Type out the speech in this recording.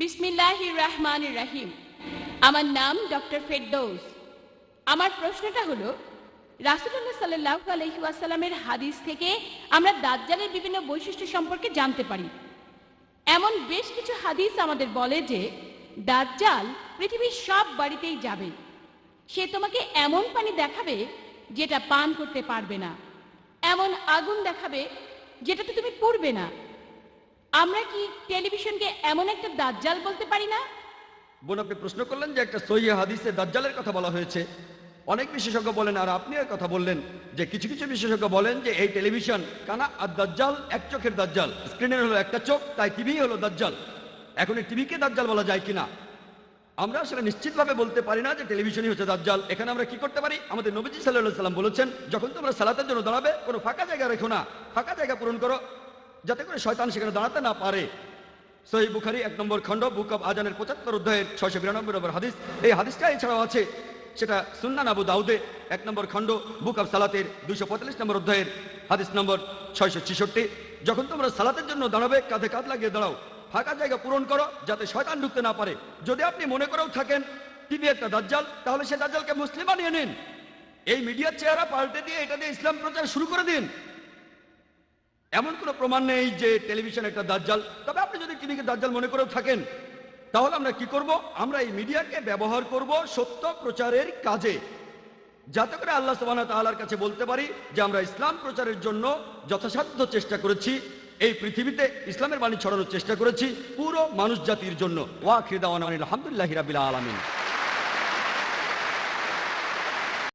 বিসমিল্লাহির রহমানির রহিম। আমার নাম ডক্টর ফেরদৌস। আমার প্রশ্নটা হলো, রাসূলুল্লাহ সাল্লাল্লাহু আলাইহি ওয়াসাল্লামের হাদিস থেকে আমরা দাজ্জালের বিভিন্ন বৈশিষ্ট্য সম্পর্কে জানতে পারি। এমন বেশ কিছু হাদিস আমাদের বলে যে দাজ্জাল পৃথিবীর সব বাড়িতেই যাবে। সে তোমাকে এমন পানি দেখাবে যেটা পান করতে পারবে না, এমন আগুন দেখাবে যেটাতে তুমি পুড়বে না। আমরা কি টেলিভিশনকে এমন একটা দাজ্জাল বলতে পারি না? বোন, আপনি প্রশ্ন করলেন যে একটা সহিহ হাদিসে দাজ্জালের কথা বলা হয়েছে। অনেক বিশেষজ্ঞ বলেন, আর আপনি এর কথা বললেন যে কিছু কিছু বিশেষজ্ঞ বলেন যে এই টেলিভিশন কানা আর দাজ্জাল এক চোখের দাজ্জাল। স্ক্রিনের হলো একটা চোখ, তাই টিভি হলো দাজ্জাল। এখন এই টিভিকে দাজ্জাল বলা যায় কিনা আমরা আসলে নিশ্চিতভাবে বলতে পারি না যে টেলিভিশনই হচ্ছে দাজ্জাল। এখানে আমরা কি করতে পারি? আমাদের নবীজি সাল্লাল্লাহু আলাইহি সাল্লাম বলেছেন, যখন তোমরা সালাতের জন্য দাঁড়াবে কোনো ফাঁকা জায়গা রেখো না, ফাঁকা জায়গা পূরণ করো যাতে করে শয়তান সেখানে দাঁড়াতে না পারে। সহিহ বুখারী 1 নম্বর খণ্ড বুক অব আজানের 75 অধ্যায়ের 692 নম্বর হাদিস। এই হাদিসটা এছাড়াও আছে, সেটা সুন্নান আবু দাউদে 1 নম্বর খণ্ড বুক অব সালাতের 245 নম্বর অধ্যায়ের হাদিস নম্বর 666। যখন তোমরা সালাতের জন্য দাঁড়াবে কাঁধে কাঁধ লাগিয়ে দাঁড়াও, ফাঁকা জায়গা পূরণ করো যাতে শয়তান ঢুকতে না পারে। যদি আপনি মনে করেও থাকেন টিভি একটা দাজ্জাল, তাহলে সে দাজ্জালকে মুসলিম বানিয়ে নিন। এই মিডিয়ার চেহারা পাল্টে দিয়ে এটা দিয়ে ইসলাম প্রচার শুরু করে দিন। এমন কোনো প্রমাণ নেই যে টেলিভিশন একটা দাজ্জাল। তবে আপনি যদি টিভিকে দাজ্জাল মনে করেও থাকেন, তাহলে আমরা কি করব? আমরা এই মিডিয়াকে ব্যবহার করব সত্য প্রচারের কাজে, যাতে করে আল্লাহ সুবহানাহু ওয়া তাআলার কাছে বলতে পারি যে আমরা ইসলাম প্রচারের জন্য যথাসাধ্য চেষ্টা করেছি, এই পৃথিবীতে ইসলামের বাণী ছড়ানোর চেষ্টা করেছি পুরো মানুষ জাতির জন্য। ওয়া আখিরু দাওয়ানা আলহামদুলিল্লাহি রাব্বিল আলামিন।